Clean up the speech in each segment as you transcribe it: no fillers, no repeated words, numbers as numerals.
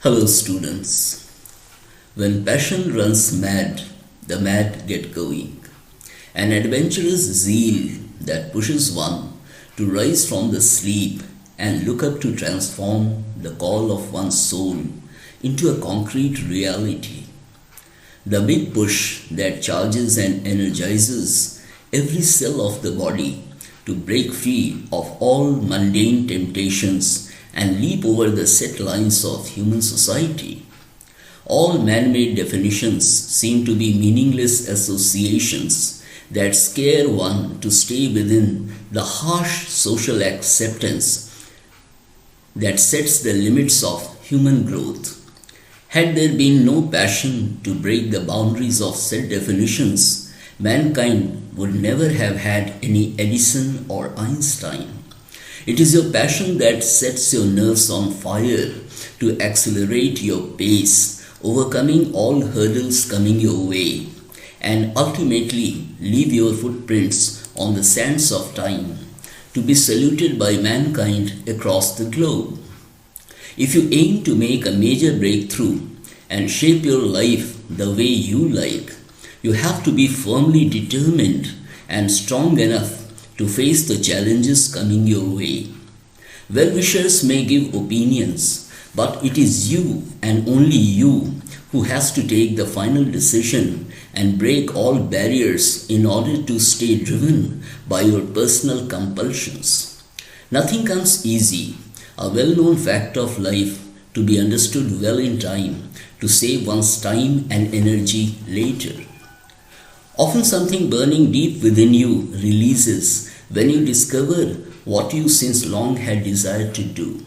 Hello students. When passion runs mad, the mad get going. An adventurous zeal that pushes one to rise from the sleep and look up to transform the call of one's soul into a concrete reality. The big push that charges and energizes every cell of the body to break free of all mundane temptations and leap over the set lines of human society. All man-made definitions seem to be meaningless associations that scare one to stay within the harsh social acceptance that sets the limits of human growth. Had there been no passion to break the boundaries of set definitions, mankind would never have had any Edison or Einstein. It is your passion that sets your nerves on fire to accelerate your pace, overcoming all hurdles coming your way, and ultimately leave your footprints on the sands of time to be saluted by mankind across the globe. If you aim to make a major breakthrough and shape your life the way you like, you have to be firmly determined and strong enough to face the challenges coming your way. Well-wishers may give opinions, but it is you and only you who has to take the final decision and break all barriers in order to stay driven by your personal compulsions. Nothing comes easy, a well-known fact of life to be understood well in time to save one's time and energy later. Often something burning deep within you releases when you discover what you since long had desired to do.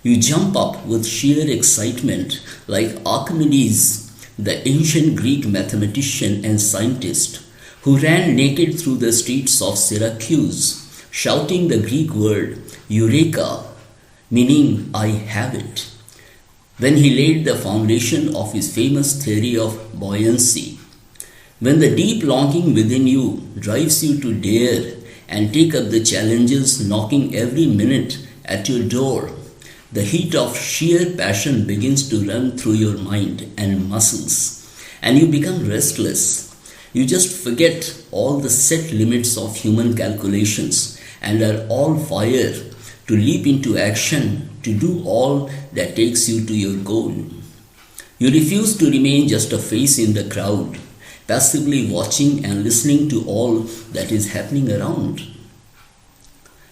You jump up with sheer excitement like Archimedes, the ancient Greek mathematician and scientist who ran naked through the streets of Syracuse, shouting the Greek word Eureka, meaning I have it, when he laid the foundation of his famous theory of buoyancy. When the deep longing within you drives you to dare and take up the challenges knocking every minute at your door, the heat of sheer passion begins to run through your mind and muscles, and you become restless. You just forget all the set limits of human calculations and are all fire to leap into action to do all that takes you to your goal. You refuse to remain just a face in the crowd, passively watching and listening to all that is happening around.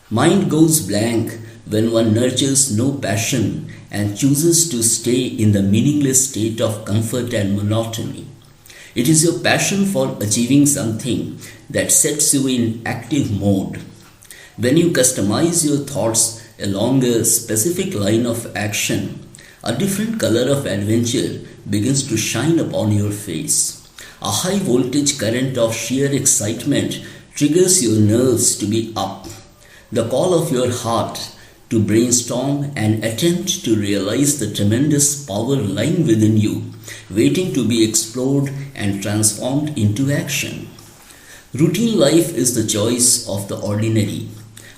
Mind goes blank when one nurtures no passion and chooses to stay in the meaningless state of comfort and monotony. It is your passion for achieving something that sets you in active mode. When you customize your thoughts along a specific line of action, a different color of adventure begins to shine upon your face. A high voltage current of sheer excitement triggers your nerves to be up. The call of your heart to brainstorm and attempt to realize the tremendous power lying within you, waiting to be explored and transformed into action. Routine life is the choice of the ordinary,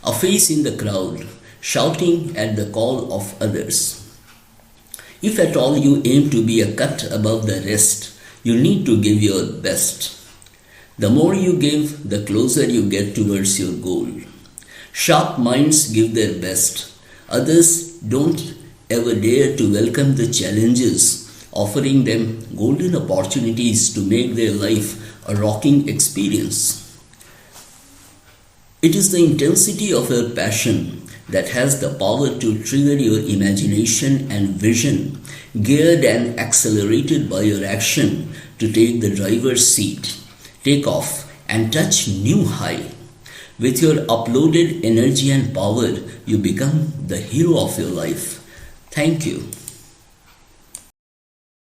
a face in the crowd, shouting at the call of others. If at all you aim to be a cut above the rest, you need to give your best. The more you give, the closer you get towards your goal. Sharp minds give their best. Others don't ever dare to welcome the challenges, offering them golden opportunities to make their life a rocking experience. It is the intensity of your passion that has the power to trigger your imagination and vision, geared and accelerated by your action to take the driver's seat, take off and touch new high. With your uploaded energy and power, you become the hero of your life. Thank you.